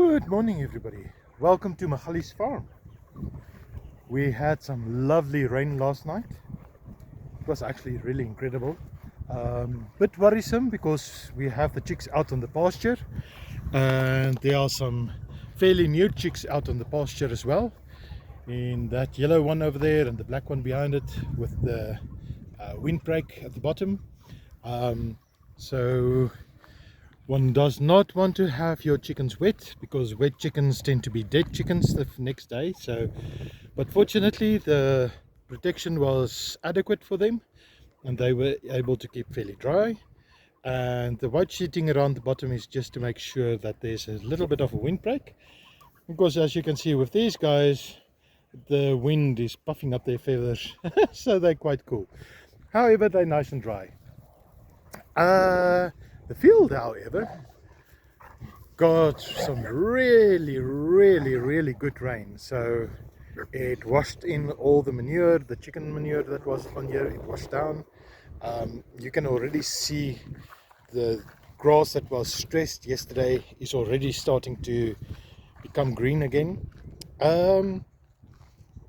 Good morning, everybody. Welcome to Magalies farm. We had some lovely rain last night. It was actually really incredible. Bit worrisome because we have the chicks out on the pasture, and there are some fairly new chicks out on the pasture as well. In that yellow one over there and the black one behind it with the windbreak at the bottom. So one does not want to have your chickens wet, because wet chickens tend to be dead chickens the next day. But fortunately the protection was adequate for them and they were able to keep fairly dry. And the white sheeting around the bottom is just to make sure that there's a little bit of a windbreak, because as you can see with these guys, the wind is puffing up their feathers so they're quite cool. However, they're nice and dry. The field, however, got some really good rain, so it washed in all the manure, the chicken manure that was on here. It washed down. You can already see the grass that was stressed yesterday is already starting to become green again.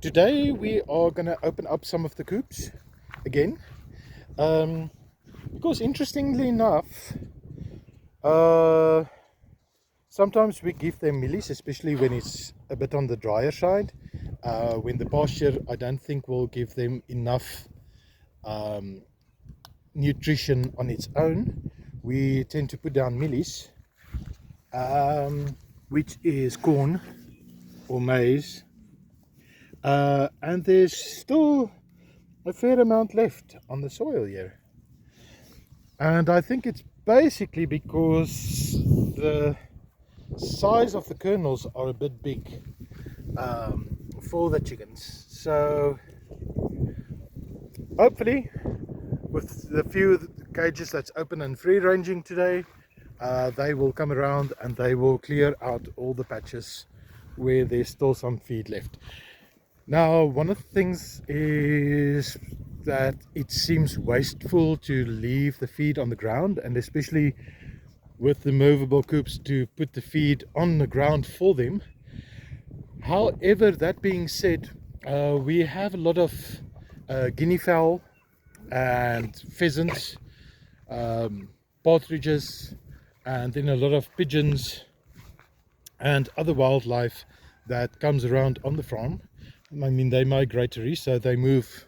Today we are going to open up some of the coops again, because interestingly enough, sometimes we give them millies, especially when it's a bit on the drier side. When the pasture, I don't think, will give them enough nutrition on its own, we tend to put down millies, which is corn or maize, and there's still a fair amount left on the soil here. And I think it's basically because the size of the kernels are a bit big for the chickens. So hopefully with the few cages that's open and free ranging today, they will come around and they will clear out all the patches where there's still some feed left. Now, one of the things is that it seems wasteful to leave the feed on the ground, and especially with the movable coops, to put the feed on the ground for them. However, that being said, we have a lot of guinea fowl and pheasants, partridges, and then a lot of pigeons and other wildlife that comes around on the farm. I mean, they're migratory, so they move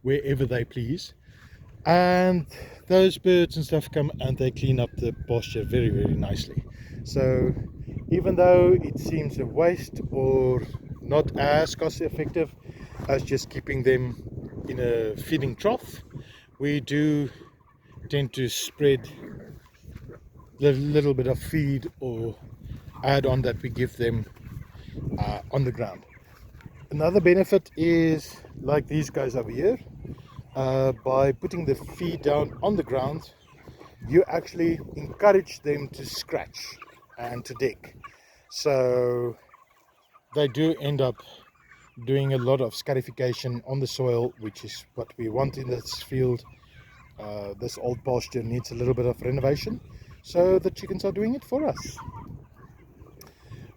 wherever they please, and those birds and stuff come and they clean up the pasture very nicely. So even though it seems a waste or not as cost effective as just keeping them in a feeding trough, we do tend to spread the little bit of feed or add on that we give them on the ground. Another benefit is, like these guys over here, by putting the feed down on the ground, you actually encourage them to scratch and to dig. So they do end up doing a lot of scarification on the soil, which is what we want in this field. This old pasture needs a little bit of renovation, so the chickens are doing it for us.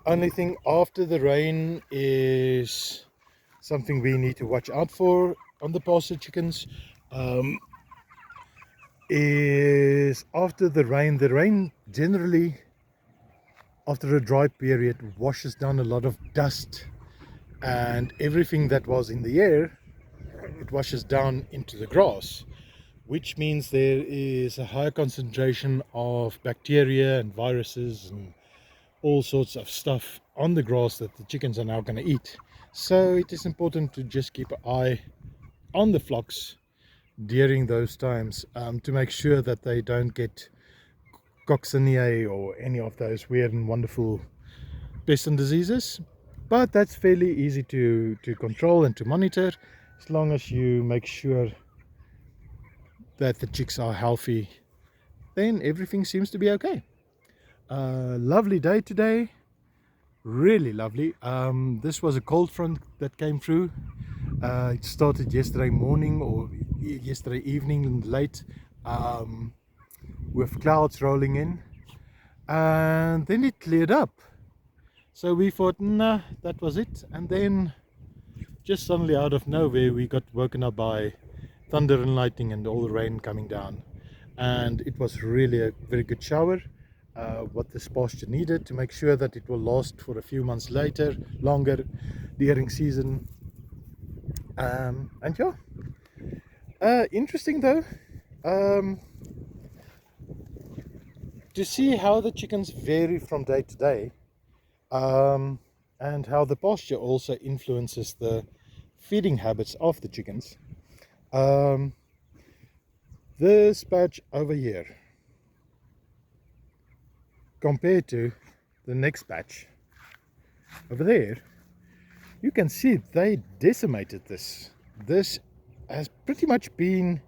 Only thing after the rain is something we need to watch out for on the pasture chickens, is after the rain generally, after a dry period, washes down a lot of dust and everything that was in the air. It washes down into the grass, which means there is a higher concentration of bacteria and viruses and all sorts of stuff on the grass that the chickens are now going to eat. So it is important to just keep an eye on the flocks during those times, to make sure that they don't get coccineae or any of those weird and wonderful pests and diseases. But that's fairly easy to control and to monitor, as long as you make sure that the chicks are healthy. Then everything seems to be okay. Lovely day today, really lovely. This was a cold front that came through. It started yesterday morning or yesterday evening late, with clouds rolling in, and then it cleared up. So we thought, nah, that was it. And then just suddenly out of nowhere we got woken up by thunder and lightning and all the rain coming down, and it was really a very good shower, what this pasture needed to make sure that it will last for a few months longer during season. And yeah, interesting though, um, to see how the chickens vary from day to day, and how the pasture also influences the feeding habits of the chickens. Um, this patch over here compared to the next patch over there, you can see they decimated this. This has pretty much been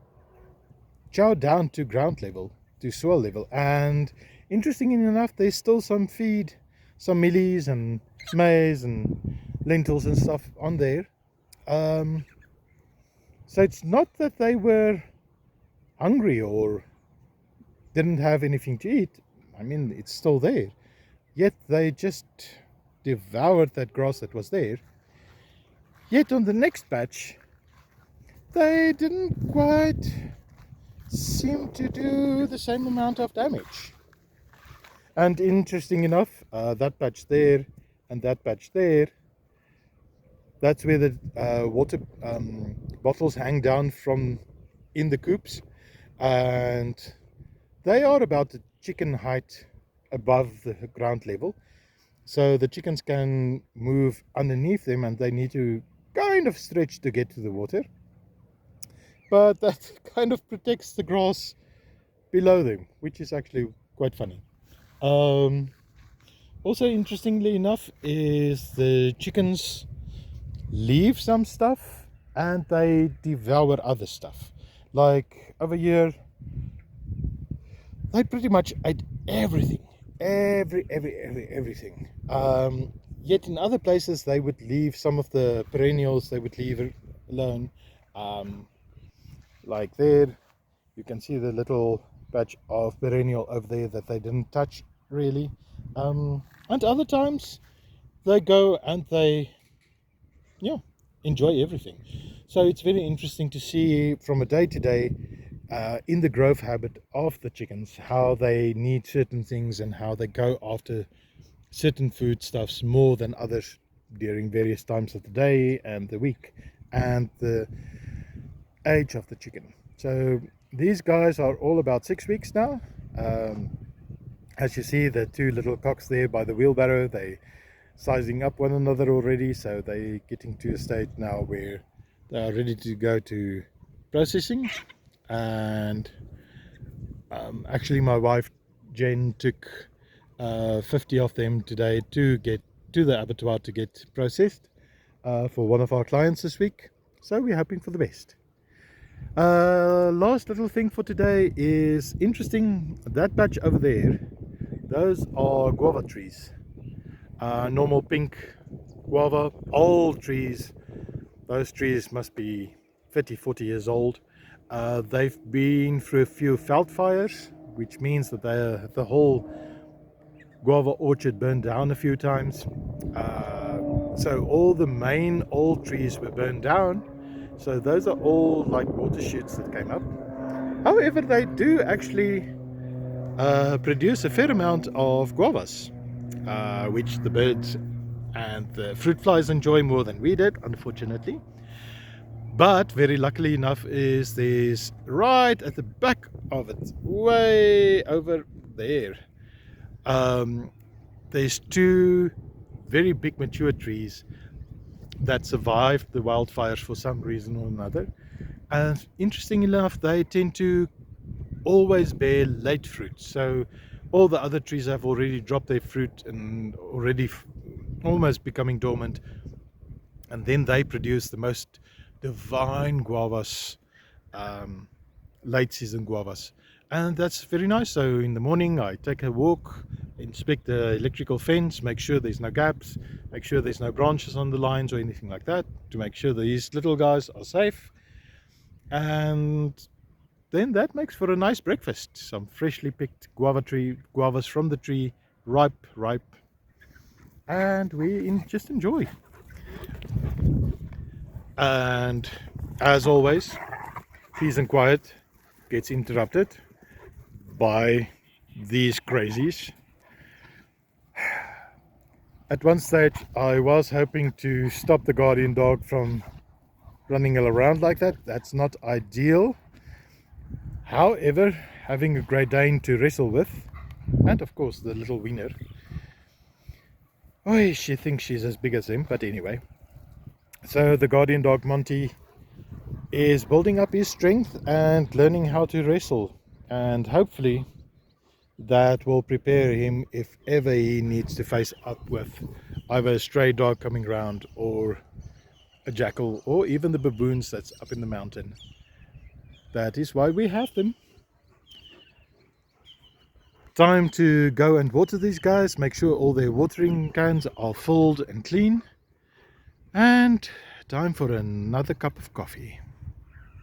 chowed down to ground level, to soil level, and interestingly enough, there's still some feed, some mealies and maize and lentils and stuff on there. So it's not that they were hungry or didn't have anything to eat. I mean, it's still there, yet they just devoured that grass that was there. Yet on the next batch, they didn't quite seem to do the same amount of damage. And interesting enough, that patch there and that patch there, that's where the water bottles hang down from in the coops, and they are about the chicken height above the ground level, so the chickens can move underneath them and they need to kind of stretch to get to the water, but that kind of protects the grass below them, which is actually quite funny. Also interestingly enough is the chickens leave some stuff and they devour other stuff. Like over here, they pretty much ate everything, everything. Yet in other places they would leave some of the perennials, they would leave alone. Like there, you can see the little patch of perennial over there that they didn't touch really. And other times they go and they, yeah, enjoy everything. So it's very interesting to see from a day to day in the growth habit of the chickens, how they need certain things and how they go after certain foodstuffs more than others during various times of the day and the week and the age of the chicken. So these guys are all about 6 weeks now. As you see, the two little cocks there by the wheelbarrow, they sizing up one another already, so they're getting to a state now where they are ready to go to processing. And actually my wife Jen took 50 of them today to get to the abattoir to get processed for one of our clients this week, so we're hoping for the best. Last little thing for today is interesting. That patch over there, those are guava trees, normal pink guava, old trees. Those trees must be 30-40 years old. They've been through a few veld fires, which means that the whole guava orchard burned down a few times. So all the main old trees were burned down. So those are all like water shoots that came up. However, they do actually produce a fair amount of guavas, which the birds and the fruit flies enjoy more than we did, unfortunately. But very luckily enough is there's right at the back of it, way over there, there's two very big mature trees that survived the wildfires for some reason or another. And interesting enough, they tend to always bear late fruit. So all the other trees have already dropped their fruit and already almost becoming dormant. And then they produce the most divine guavas, late season guavas. And that's very nice. So in the morning I take a walk, inspect the electrical fence, make sure there's no gaps, make sure there's no branches on the lines or anything like that, to make sure these little guys are safe. And then that makes for a nice breakfast. Some freshly picked guavas from the tree, ripe. and we just enjoy. And as always, peace and quiet gets interrupted by these crazies. At one stage I was hoping to stop the guardian dog from running around like that. That's not ideal. However, having a Great Dane to wrestle with, and of course the little wiener, oh, she thinks she's as big as him, but anyway. So the guardian dog Monty is building up his strength and learning how to wrestle, and hopefully that will prepare him if ever he needs to face up with either a stray dog coming around or a jackal or even the baboons that's up in the mountain. That is why we have them. Time to go and water these guys, make sure all their watering cans are filled and clean, and time for another cup of coffee.